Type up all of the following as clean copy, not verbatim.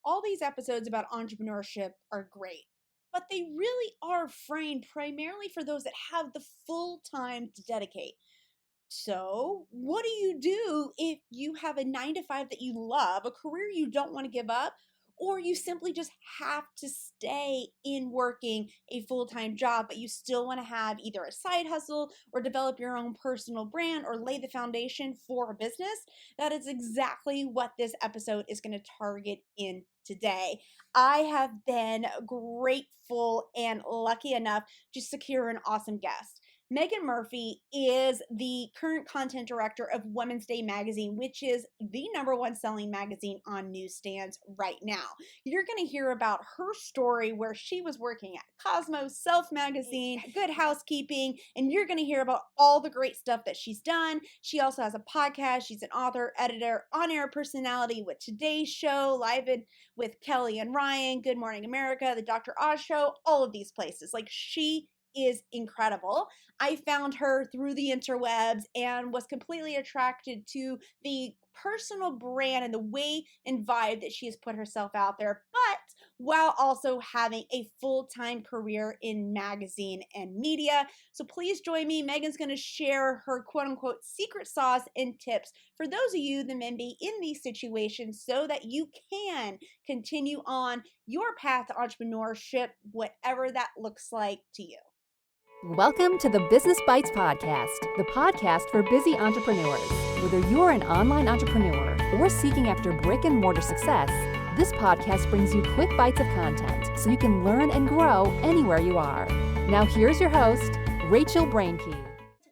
All these episodes about entrepreneurship are great, but they really are framed primarily for those that have the full time to dedicate. So, what do if you have a 9 to 5 that you love, a career you don't want to give up, or you simply just have to stay in working a full time job, but you still want to have either a side hustle or develop your own personal brand or lay the foundation for a business? That is exactly what this episode is going to target in today. I have been grateful and lucky enough to secure an awesome guest. Meagan Murphy is the current content director of Women's Day magazine, which is the #1 selling magazine on newsstands right now. You're going to hear about her story where she was working at Cosmos, Self Magazine, Good Housekeeping, and you're going to hear about all the great stuff that she's done. She also has a podcast. She's an author, editor, on-air personality with Today's Show, live with Kelly and Ryan, Good Morning America, the Dr. Oz Show, all of these places. Like, she is incredible. I found her through the interwebs and was completely attracted to the personal brand and the way and vibe that she has put herself out there, but while also having a full-time career in magazine and media. So please join me. Meagan's going to share her quote-unquote secret sauce and tips for those of you that may be in these situations so that you can continue on your path to entrepreneurship, whatever that looks like to you. Welcome to the Business Bites Podcast, the podcast for busy entrepreneurs. Whether you're an online entrepreneur or seeking after brick and mortar success, this podcast brings you quick bites of content so you can learn and grow anywhere you are. Now here's your host, Rachel Brainke.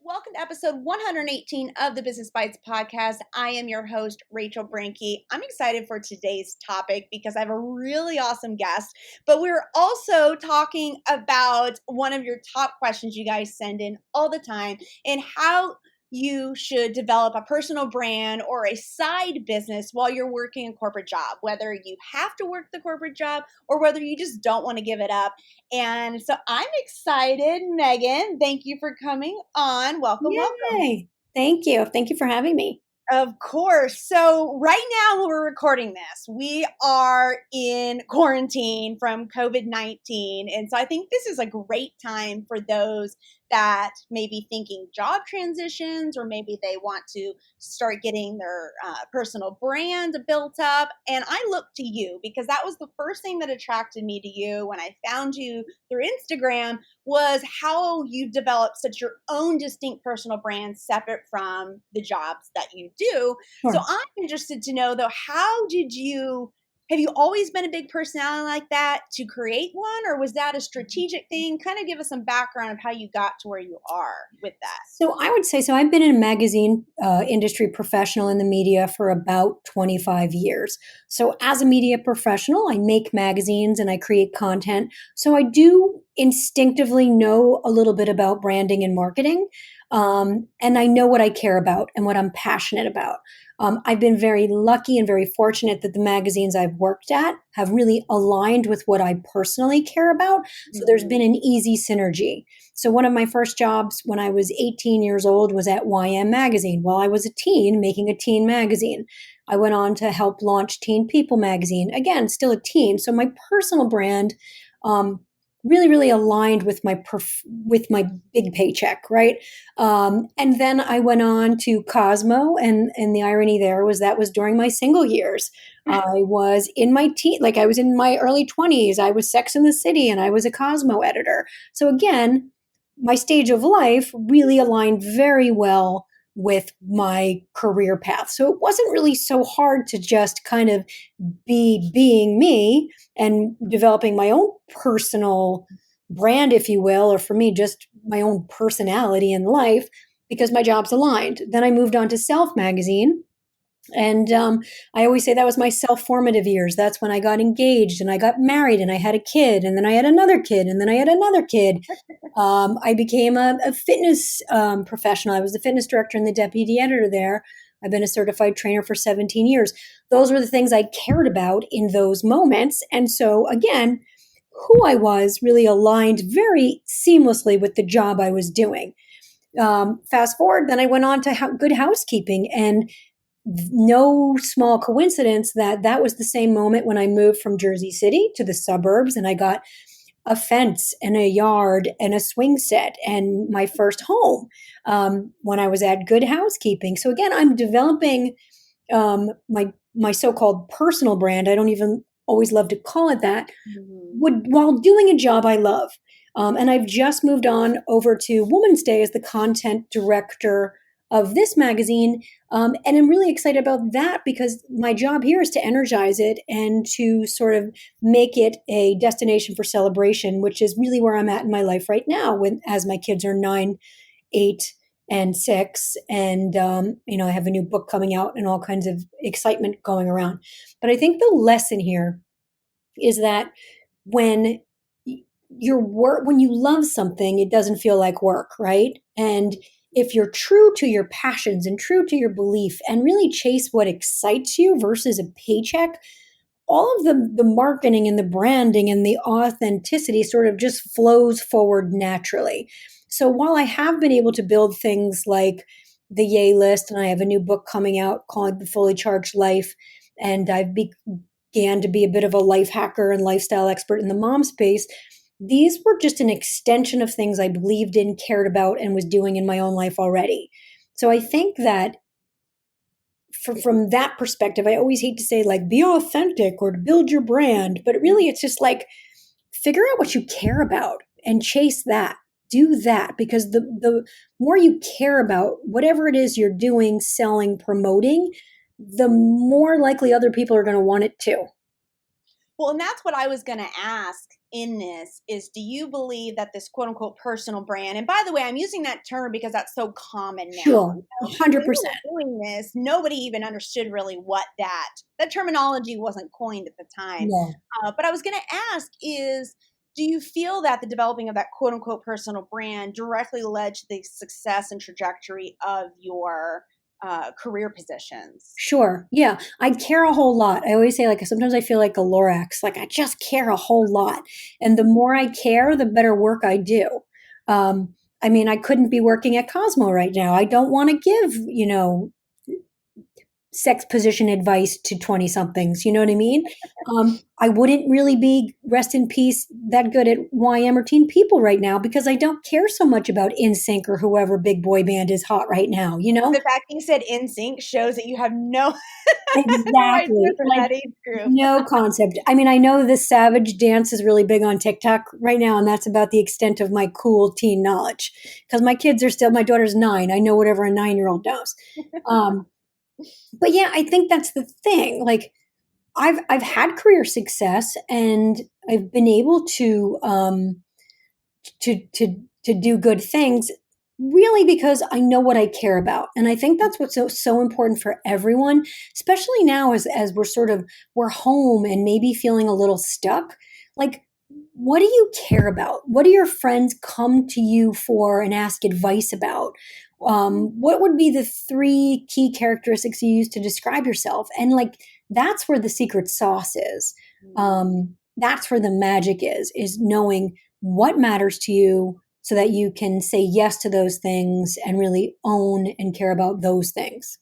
Welcome to episode 118 of the Business Bites podcast. I am your host, Rachel Brainke. I'm excited for today's topic because I have a really awesome guest, but we're also talking about one of your top questions you guys send in all the time and how you should develop a personal brand or a side business while you're working a corporate job, whether you have to work the corporate job or whether you just don't want to give it up. And so I'm excited. Meagan, thank you for coming on. Welcome, Yay. welcome. Thank you. Thank you for having me. Of course. So right now when we're recording this, we are in quarantine from COVID-19. And so I think this is a great time for those that may be thinking job transitions, or maybe they want to start getting their personal brand built up. And I look to you because that was the first thing that attracted me to you when I found you through Instagram, was how you developed such your own distinct personal brand separate from the jobs that you do. Sure. So I'm interested to know, though, have you always been a big personality like that to create one, or was that a strategic thing? Kind of give us some background of how you got to where you are with that. So I would say, I've been in a magazine industry professional in the media for about 25 years. So as a media professional, I make magazines and I create content. So I do instinctively know a little bit about branding and marketing. And I know what I care about and what I'm passionate about. I've been very lucky and very fortunate that the magazines I've worked at have really aligned with what I personally care about. So there's been an easy synergy. So one of my first jobs when I was 18 years old was at YM Magazine while I was a teen, making a teen magazine. I went on to help launch Teen People magazine. Again, still a teen. So my personal brand really aligned with my big paycheck, right? And then I went on to Cosmo, and the irony there was that was during my single years. I was in my I was in my early 20s. I was Sex in the City, and I was a Cosmo editor. So again, my stage of life really aligned very well with my career path. So it wasn't really so hard to just kind of be being me and developing my own personal brand, if you will, or for me, just my own personality in life, because my job's aligned. Then I moved on to Self Magazine. And I always say that was my self-formative years. That's when I got engaged and I got married and I had a kid, and then I had another kid, and then I had another kid. I became a fitness professional. I was the fitness director and the deputy editor there. I've been a certified trainer for 17 years. Those were the things I cared about in those moments. And so again, who I was really aligned very seamlessly with the job I was doing. Fast forward, then I went on to Good Housekeeping, and no small coincidence that that was the same moment when I moved from Jersey City to the suburbs and I got a fence and a yard and a swing set and my first home when I was at Good Housekeeping. So again, I'm developing my so-called personal brand. I don't even always love to call it that. While doing a job I love. And I've just moved on over to Woman's Day as the content director of this magazine. And I'm really excited about that because my job here is to energize it and to sort of make it a destination for celebration, which is really where I'm at in my life right now, as my kids are 9, 8, and 6. And, I have a new book coming out and all kinds of excitement going around. But I think the lesson here is that when when you love something, it doesn't feel like work, right? And if you're true to your passions and true to your belief and really chase what excites you versus a paycheck, all of the marketing and the branding and the authenticity sort of just flows forward naturally. So while I have been able to build things like the Yay List, and I have a new book coming out called The Fully Charged Life, and I've began to be a bit of a life hacker and lifestyle expert in the mom space, these were just an extension of things I believed in, cared about, and was doing in my own life already. So I think that from that perspective, I always hate to say like be authentic or to build your brand, but really it's just like figure out what you care about and chase that. Do that, because the more you care about whatever it is you're doing, selling, promoting, the more likely other people are going to want it too. Well, and that's what I was going to ask in this is, do you believe that this quote unquote personal brand, and by the way, I'm using that term because that's so common now. Sure, 100%. When we were doing this, nobody even understood really what that terminology wasn't coined at the time. No. But I was going to ask is, do you feel that the developing of that quote unquote personal brand directly led to the success and trajectory of your career positions? Sure. Yeah. I care a whole lot. I always say, like, sometimes I feel like a Lorax, like I just care a whole lot. And the more I care, the better work I do. I couldn't be working at Cosmo right now. I don't want to give, sex position advice to 20 somethings. You know what I mean? I wouldn't really be, rest in peace, that good at YM or Teen People right now because I don't care so much about NSYNC or whoever big boy band is hot right now, The fact that you said NSYNC shows that you have no exactly no for that age group. No concept. I know this Savage dance is really big on TikTok right now, and that's about the extent of my cool teen knowledge because my kids are still, my daughter's 9. I know whatever a 9-year-old knows. But yeah, I think that's the thing. Like, I've had career success, and I've been able to do good things, really because I know what I care about, and I think that's what's so important for everyone, especially now as we're home and maybe feeling a little stuck. Like, what do you care about? What do your friends come to you for and ask advice about? What would be the 3 key characteristics you use to describe yourself? And like, that's where the secret sauce is. That's where the magic is knowing what matters to you so that you can say yes to those things and really own and care about those things.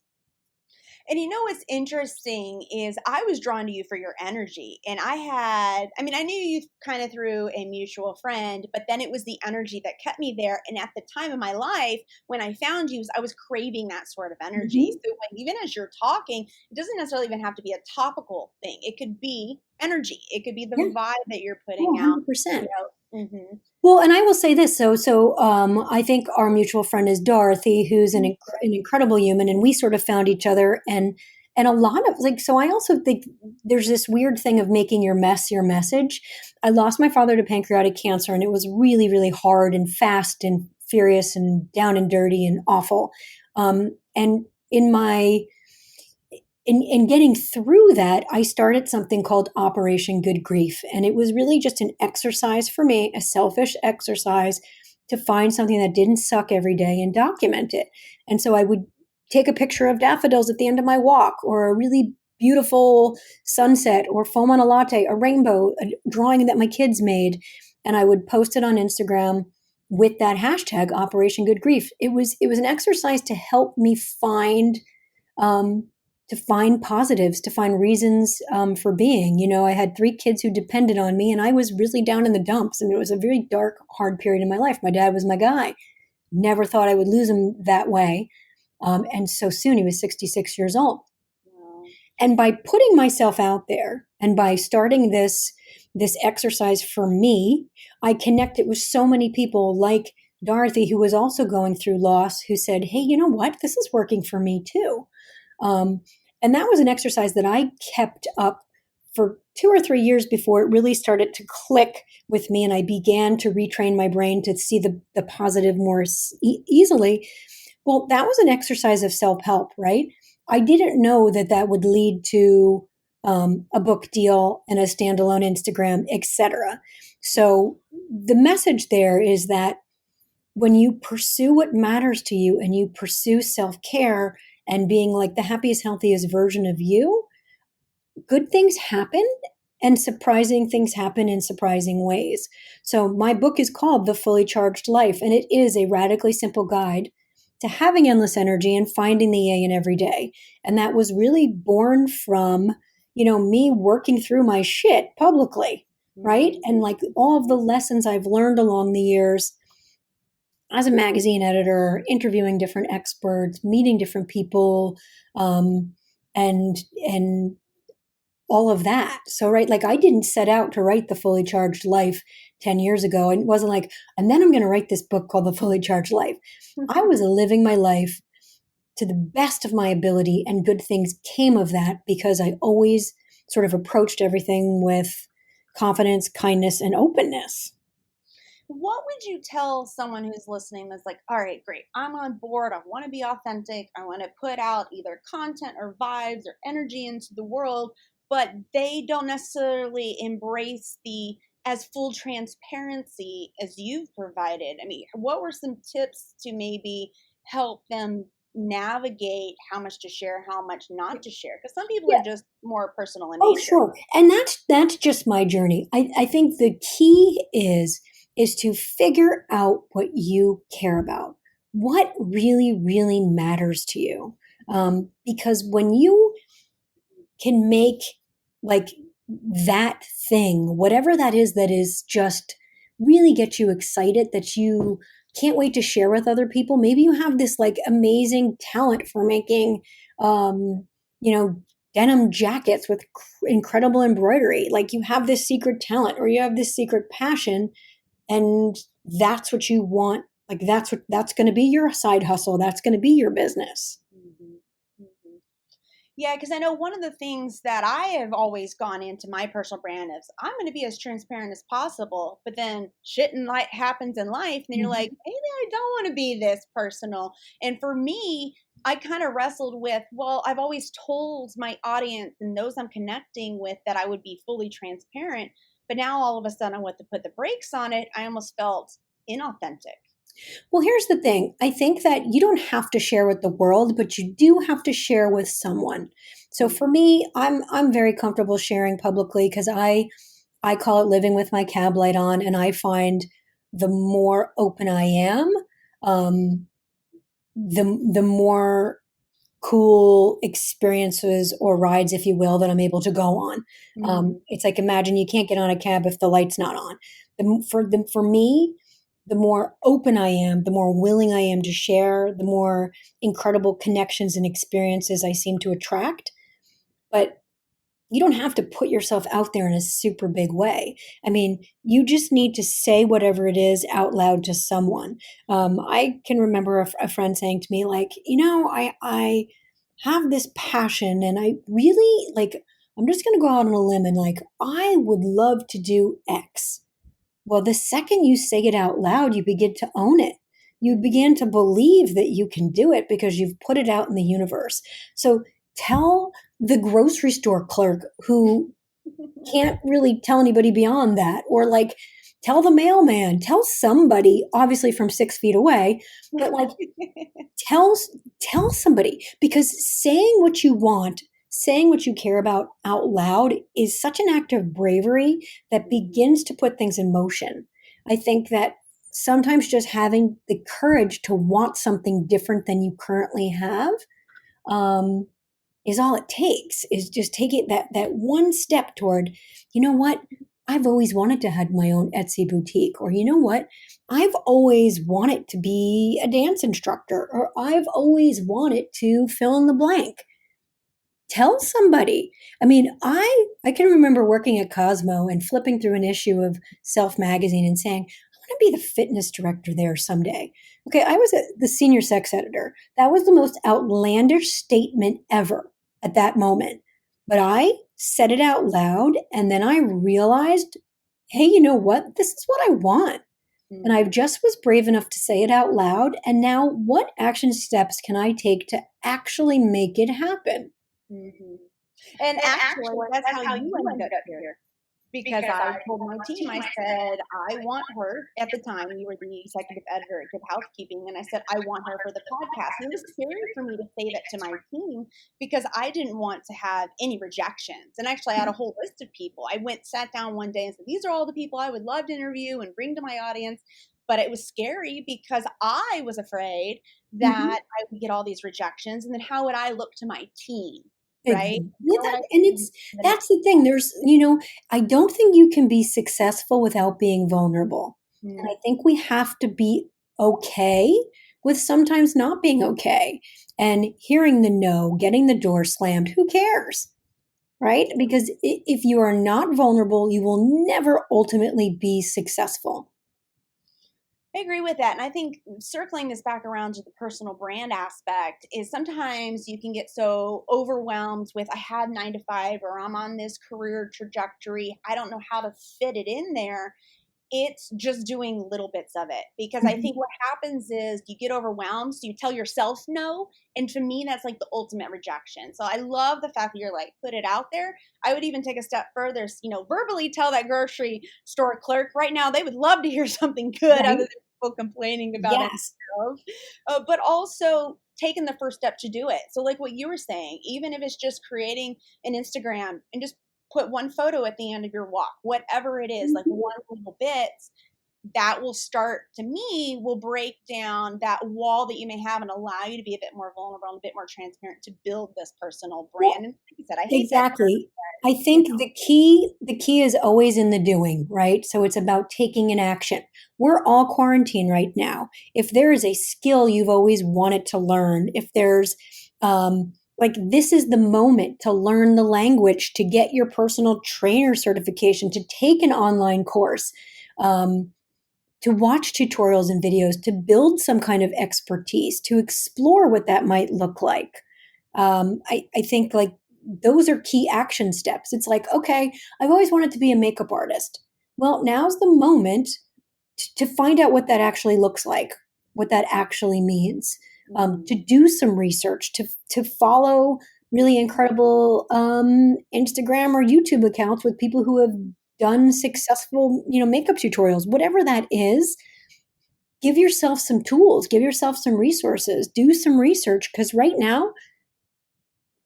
And what's interesting is I was drawn to you for your energy. And I knew you kind of through a mutual friend, but then it was the energy that kept me there. And at the time of my life, when I found you, I was craving that sort of energy. Mm-hmm. So even as you're talking, it doesn't necessarily even have to be a topical thing. It could be energy. It could be the vibe that you're putting out. 100%. Mm-hmm. Well, and I will say this. So I think our mutual friend is Dorothy, who's an incredible human, and we sort of found each other. And a lot of so I also think there's this weird thing of making your mess your message. I lost my father to pancreatic cancer, and it was really, really hard and fast and furious and down and dirty and awful. And in getting through that, I started something called Operation Good Grief. And it was really just an exercise for me, a selfish exercise to find something that didn't suck every day and document it. And so I would take a picture of daffodils at the end of my walk, or a really beautiful sunset, or foam on a latte, a rainbow, a drawing that my kids made. And I would post it on Instagram with that hashtag, Operation Good Grief. It was an exercise to help me find to find positives, to find reasons for being. I had 3 kids who depended on me, and I was really down in the dumps. And it was a very dark, hard period in my life. My dad was my guy. Never thought I would lose him that way. And so soon, he was 66 years old. Wow. And by putting myself out there and by starting this exercise for me, I connected with so many people like Dorothy, who was also going through loss, who said, hey, you know what? This is working for me too. And that was an exercise that I kept up for 2 or 3 years before it really started to click with me. And I began to retrain my brain to see the positive more easily. Well, that was an exercise of self-help, right? I didn't know that would lead to a book deal and a standalone Instagram, etc. So the message there is that when you pursue what matters to you and you pursue self-care and being like the happiest, healthiest version of you, good things happen and surprising things happen in surprising ways. So my book is called The Fully Charged Life, and it is a radically simple guide to having endless energy and finding the yay in every day. And that was really born from, me working through my shit publicly, right? And like all of the lessons I've learned along the years as a magazine editor, interviewing different experts, meeting different people, and all of that. So, right, like I didn't set out to write The Fully Charged Life 10 years ago. And it wasn't like, and then I'm going to write this book called The Fully Charged Life. I was living my life to the best of my ability, and good things came of that because I always sort of approached everything with confidence, kindness, and openness. What would you tell someone who's listening that's like, all right, great, I'm on board, I want to be authentic, I want to put out either content or vibes or energy into the world, but they don't necessarily embrace the as full transparency as you've provided? I mean, what were some tips to maybe help them navigate how much to share, how much not to share? Because some people are just more personal in nature. Oh, sure. And that's just my journey. I think the key is to figure out what you care about, what really, really matters to you. Because when you can make like that thing, whatever that is just really get you excited, that you can't wait to share with other people. Maybe you have this like amazing talent for making, denim jackets with incredible embroidery. Like you have this secret talent or you have this secret passion, and that's what you want. Like that's going to be your side hustle. That's going to be your business. Yeah, because I know one of the things that I have always gone into my personal brand is I'm going to be as transparent as possible, but then shit and light happens in life, and you're like, maybe I don't want to be this personal. And for me, I kind of wrestled with, well, I've always told my audience and those I'm connecting with that I would be fully transparent, but now all of a sudden I want to put the brakes on it. I almost felt inauthentic. Well, here's the thing. I think that you don't have to share with the world, but you do have to share with someone. So for me, I'm very comfortable sharing publicly because I call it living with my cab light on, and I find the more open I am, the more cool experiences or rides, if you will, that I'm able to go on. It's like, imagine you can't get on a cab if the light's not on. For me, the more open I am, the more willing I am to share, the more incredible connections and experiences I seem to attract. But you don't have to put yourself out there in a super big way. I mean, you just need to say whatever it is out loud to someone. I can remember a friend saying to me, like, I have this passion and I really I'm just going to go out on a limb and I would love to do X. Well, the second you say it out loud, you begin to own it. You begin to believe that you can do it because you've put it out in the universe. So tell the grocery store clerk who can't really tell anybody beyond that, or tell the mailman, tell somebody, obviously from 6 feet away, but tell somebody, because saying what you want, saying what you care about out loud is such an act of bravery that begins to put things in motion. I think that sometimes just having the courage to want something different than you currently have is all it takes, is just take it that one step toward, you know what? I've always wanted to have my own Etsy boutique, or you know what? I've always wanted to be a dance instructor, or I've always wanted to fill in the blank. Tell somebody. I mean, I can remember working at Cosmo and flipping through an issue of Self magazine and saying, I want to be the fitness director there someday. Okay, I was the senior sex editor. That was the most outlandish statement ever at that moment. But I said it out loud, and then I realized, hey, you know what? This is what I want. And I just was brave enough to say it out loud. And now, what action steps can I take to actually make it happen? Mm-hmm. And actually, that's how you ended up here. Because I told my team, I said, I want her. At the time, you were the executive editor at Good Housekeeping, and I said, I want her for the podcast. And it was scary for me to say that to my team because I didn't want to have any rejections. And actually, I had a whole list of people. I sat down one day and said, these are all the people I would love to interview and bring to my audience. But it was scary because I was afraid that I would get all these rejections. And then how would I look to my team? Right. Yeah, that's the thing. I don't think you can be successful without being vulnerable. And I think we have to be okay with sometimes not being okay and hearing the no, getting the door slammed. Who cares? Right? Because if you are not vulnerable, you will never ultimately be successful. I agree with that. And I think circling this back around to the personal brand aspect is sometimes you can get so overwhelmed with, I have 9 to 5, or I'm on this career trajectory. I don't know how to fit it in there. It's just doing little bits of it, because I think what happens is you get overwhelmed. So you tell yourself no. And to me, that's like the ultimate rejection. So I love the fact that you're like, put it out there. I would even take a step further, verbally tell that grocery store clerk right now, they would love to hear something good other than people complaining about it. But also taking the first step to do it. So like what you were saying, even if it's just creating an Instagram and just put one photo at the end of your walk, whatever it is, like one little bit, that will start, to me, will break down that wall that you may have and allow you to be a bit more vulnerable and a bit more transparent to build this personal brand. Well, and like you said, I hate exactly. That, I think the key is always in the doing, right? So it's about taking an action. We're all quarantined right now. If there is a skill you've always wanted to learn, if there's this is the moment to learn the language, to get your personal trainer certification, to take an online course, to watch tutorials and videos, to build some kind of expertise, to explore what that might look like. I think like those are key action steps. It's like, okay, I've always wanted to be a makeup artist. Well, now's the moment to find out what that actually looks like, what that actually means, to do some research, to follow really incredible Instagram or YouTube accounts with people who have done successful, makeup tutorials, whatever that is. Give yourself some tools, give yourself some resources, do some research, because right now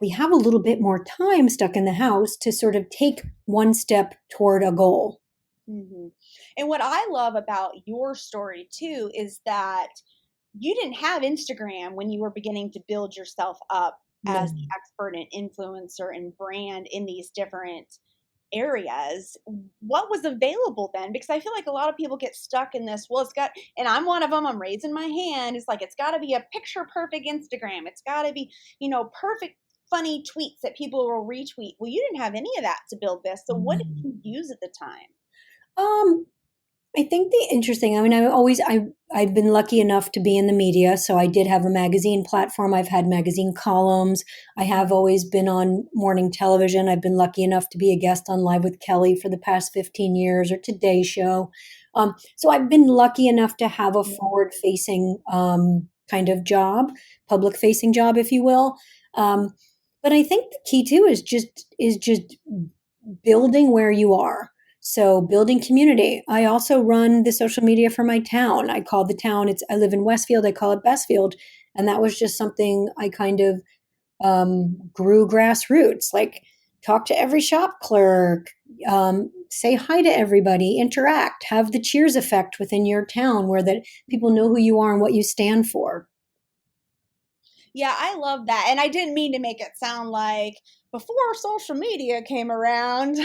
we have a little bit more time stuck in the house to sort of take one step toward a goal. Mm-hmm. And what I love about your story too is that you didn't have Instagram when you were beginning to build yourself up as the expert and influencer and brand in these different areas. What was available then? Because I feel like a lot of people get stuck in this, well, and I'm one of them, I'm raising my hand. It's like, it's got to be a picture perfect Instagram. It's got to be, perfect, funny tweets that people will retweet. Well, you didn't have any of that to build this. So what did you use at the time? I think the interesting, I've been lucky enough to be in the media. So I did have a magazine platform. I've had magazine columns. I have always been on morning television. I've been lucky enough to be a guest on Live with Kelly for the past 15 years, or Today Show. So I've been lucky enough to have a forward facing kind of job, public facing job, if you will. But I think the key too is just building where you are. So building community. I also run the social media for my town. I call the town, I live in Westfield, I call it Bestfield. And that was just something I kind of grew grassroots, like talk to every shop clerk, say hi to everybody, interact, have the cheers effect within your town where that people know who you are and what you stand for. Yeah, I love that. And I didn't mean to make it sound like before social media came around.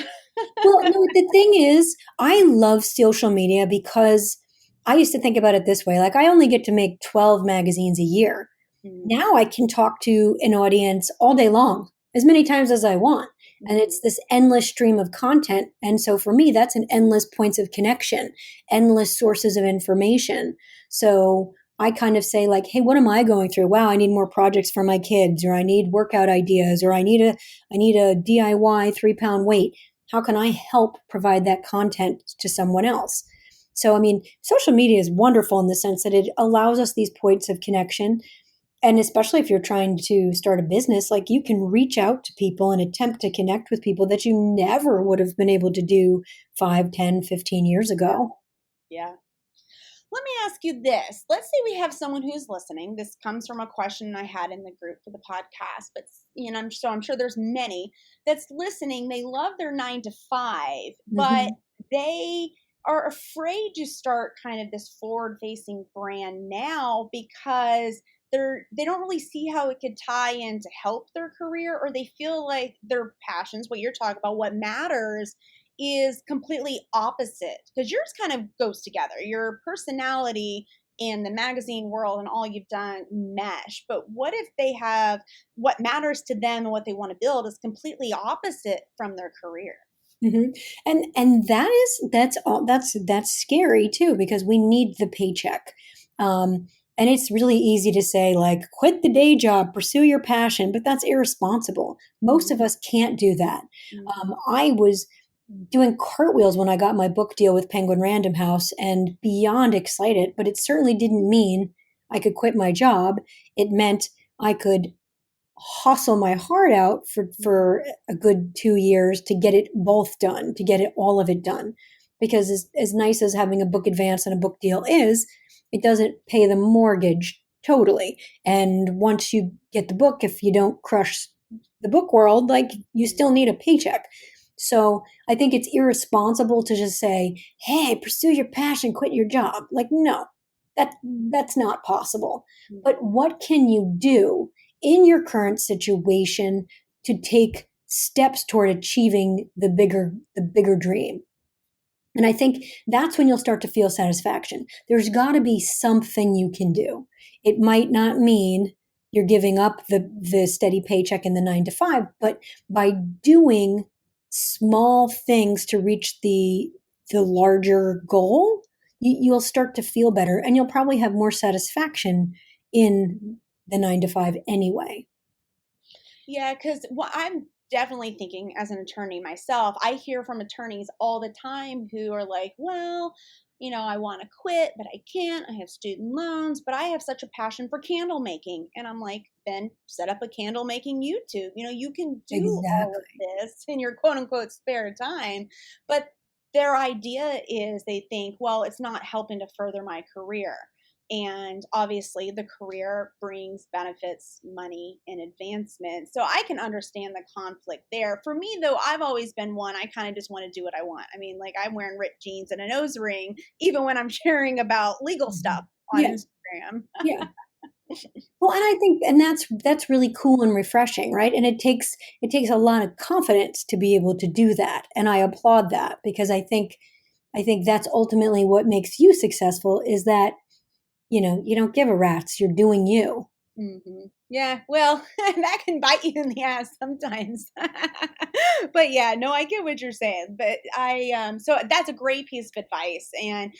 Well, no, the thing is, I love social media because I used to think about it this way, like I only get to make 12 magazines a year. Mhm, Now I can talk to an audience all day long, as many times as I want. And mhm. it's this endless stream of content. And so for me, that's an endless points of connection, endless sources of information. So I kind of say like, hey, what am I going through? Wow, I need more projects for my kids, or I need workout ideas, or I need a DIY 3 pound weight. How can I help provide that content to someone else? So I mean, social media is wonderful in the sense that it allows us these points of connection, and especially if you're trying to start a business, like you can reach out to people and attempt to connect with people that you never would have been able to do 5, 10, 15 years Yeah. ago. Yeah. Let me ask you this. Let's say we have someone who's listening. This comes from a question I had in the group for the podcast, but I'm sure there's many that's listening. They love their 9 to 5, but Hmm. they are afraid to start kind of this forward-facing brand now because they don't really see how it could tie in to help their career, or they feel like their passions, what you're talking about, what matters is completely opposite, because yours kind of goes together. Your personality and the magazine world and all you've done mesh. But what if they have what matters to them and what they want to build is completely opposite from their career? Hmm. And that's scary too, because we need the paycheck. And it's really easy to say like quit the day job, pursue your passion, but that's irresponsible. Most of Mhm. us can't do that. Mhm. I was doing cartwheels when I got my book deal with Penguin Random House and beyond excited, but it certainly didn't mean I could quit my job. It meant I could hustle my heart out for a good 2 years to get it both done, to get it all of it done. Because as nice as having a book advance and a book deal is, it doesn't pay the mortgage totally. And once you get the book, if you don't crush the book world, like you still need a paycheck. So I think it's irresponsible to just say, hey, pursue your passion, quit your job. Like, no, that's not possible. But Mhm. what can you do in your current situation to take steps toward achieving the bigger dream? And I think that's when you'll start to feel satisfaction. There's got to be something you can do. It might not mean you're giving up the steady paycheck in the 9 to 5, but by doing small things to reach the larger goal, you'll start to feel better, and you'll probably have more satisfaction in the 9 to 5 anyway. Yeah, because what I'm definitely thinking as an attorney myself, I hear from attorneys all the time who are like, well, I want to quit, but I can't. I have student loans, but I have such a passion for candle making. And I'm like, then set up a candle making YouTube. You can do all of Exactly. this in your quote unquote spare time. But their idea is they think, well, it's not helping to further my career. And obviously, the career brings benefits, money, and advancement. So I can understand the conflict there. For me, though, I've always been one, I kind of just want to do what I want. I mean, like I'm wearing ripped jeans and a nose ring, even when I'm sharing about legal Mhm. stuff on Yeah, Instagram. yeah. Well, and I think, and that's really cool and refreshing, right? And it takes a lot of confidence to be able to do that, and I applaud that, because I think that's ultimately what makes you successful, is that you don't give a rat's, you're doing you. Yeah, well, that can bite you in the ass sometimes. But yeah, no, I get what you're saying. But so that's a great piece of advice. And,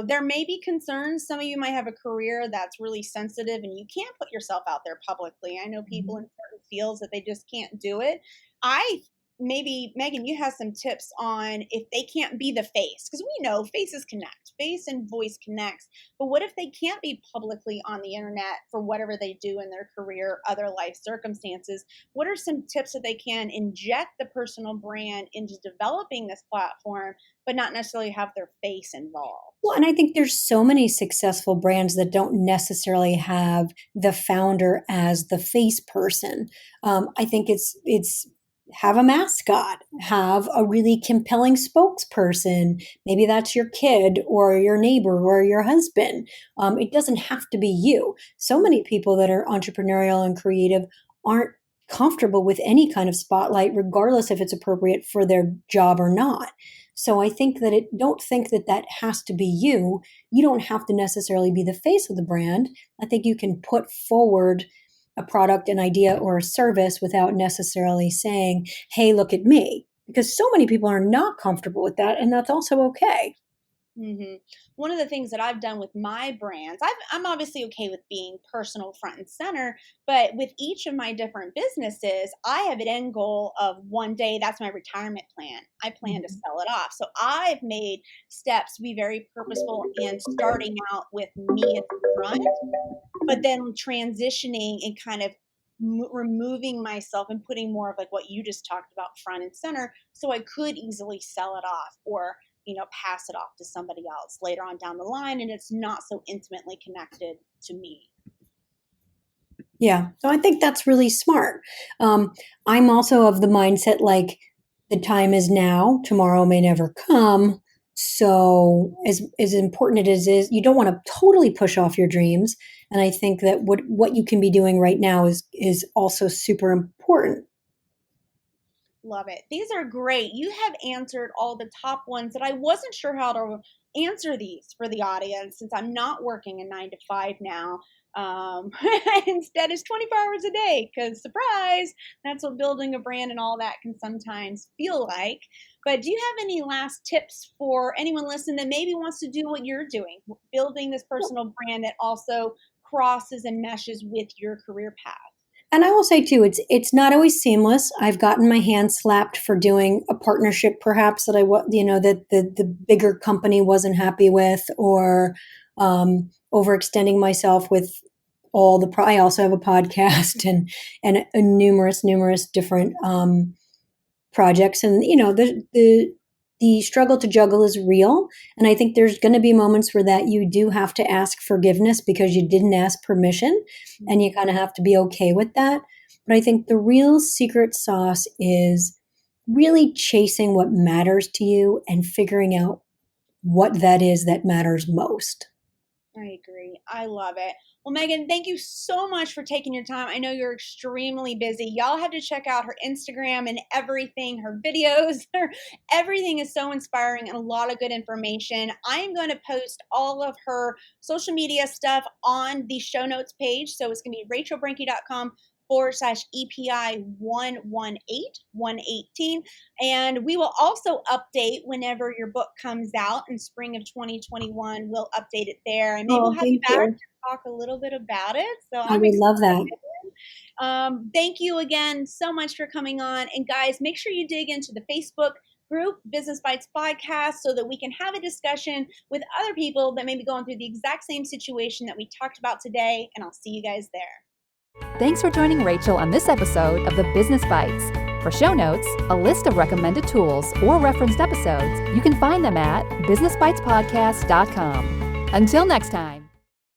there may be concerns. Some of you might have a career that's really sensitive and you can't put yourself out there publicly. I know people Mhm. in certain fields that they just can't do it. I Maybe Meagan, you have some tips on if they can't be the face, because we know faces connect, face and voice connects, but what if they can't be publicly on the internet for whatever they do in their career, other life circumstances? What are some tips that they can inject the personal brand into developing this platform, but not necessarily have their face involved? Well, and I think there's so many successful brands that don't necessarily have the founder as the face person. I think it's have a mascot, have a really compelling spokesperson. Maybe that's your kid or your neighbor or your husband. It doesn't have to be you. So many people that are entrepreneurial and creative aren't comfortable with any kind of spotlight, regardless if it's appropriate for their job or not. So I think that don't think that that has to be you. You don't have to necessarily be the face of the brand. I think you can put forward a product, an idea, or a service without necessarily saying, hey, look at me. Because so many people are not comfortable with that, and that's also okay. Mm-hmm. One of the things that I've done with my brands, I'm obviously okay with being personal front and center, but with each of my different businesses, I have an end goal of one day, that's my retirement plan. I plan to sell it off. So I've made steps to be very purposeful and starting out with me at the front, but then transitioning and kind of removing myself and putting more of like what you just talked about front and center so I could easily sell it off or pass it off to somebody else later on down the line, and it's not so intimately connected to me. Yeah, so I think that's really smart. I'm also of the mindset like the time is now, tomorrow may never come. So as important it is, you don't want to totally push off your dreams. And I think that what you can be doing right now is also super important. Love it. These are great. You have answered all the top ones that I wasn't sure how to answer these for the audience since I'm not working a 9 to 5 now. Instead, it's 24 hours a day because, surprise, that's what building a brand and all that can sometimes feel like. But do you have any last tips for anyone listening that maybe wants to do what you're doing, building this personal brand that also crosses and meshes with your career path? And I will say too, it's not always seamless. I've gotten my hand slapped for doing a partnership, perhaps that that the bigger company wasn't happy with, or overextending myself with all the. I also have a podcast and a numerous different projects, and the struggle to juggle is real. And I think there's going to be moments where that you do have to ask forgiveness because you didn't ask permission, and you kind of have to be okay with that. But I think the real secret sauce is really chasing what matters to you and figuring out what that is that matters most. I agree. I love it. Well, Meaghan, thank you so much for taking your time. I know you're extremely busy. Y'all have to check out her Instagram and everything, her videos. Everything is so inspiring and a lot of good information. I am going to post all of her social media stuff on the show notes page. So it's going to be rachelbrinke.com/EPI 118. And we will also update whenever your book comes out in spring of 2021. We'll update it there. And maybe we'll have you back to talk a little bit about it. So I would love that. Thank you again so much for coming on. And guys, make sure you dig into the Facebook group, Business Bites Podcast, so that we can have a discussion with other people that may be going through the exact same situation that we talked about today. And I'll see you guys there. Thanks for joining Rachel on this episode of the Business Bites. For show notes, a list of recommended tools, or referenced episodes, you can find them at businessbitespodcast.com. Until next time.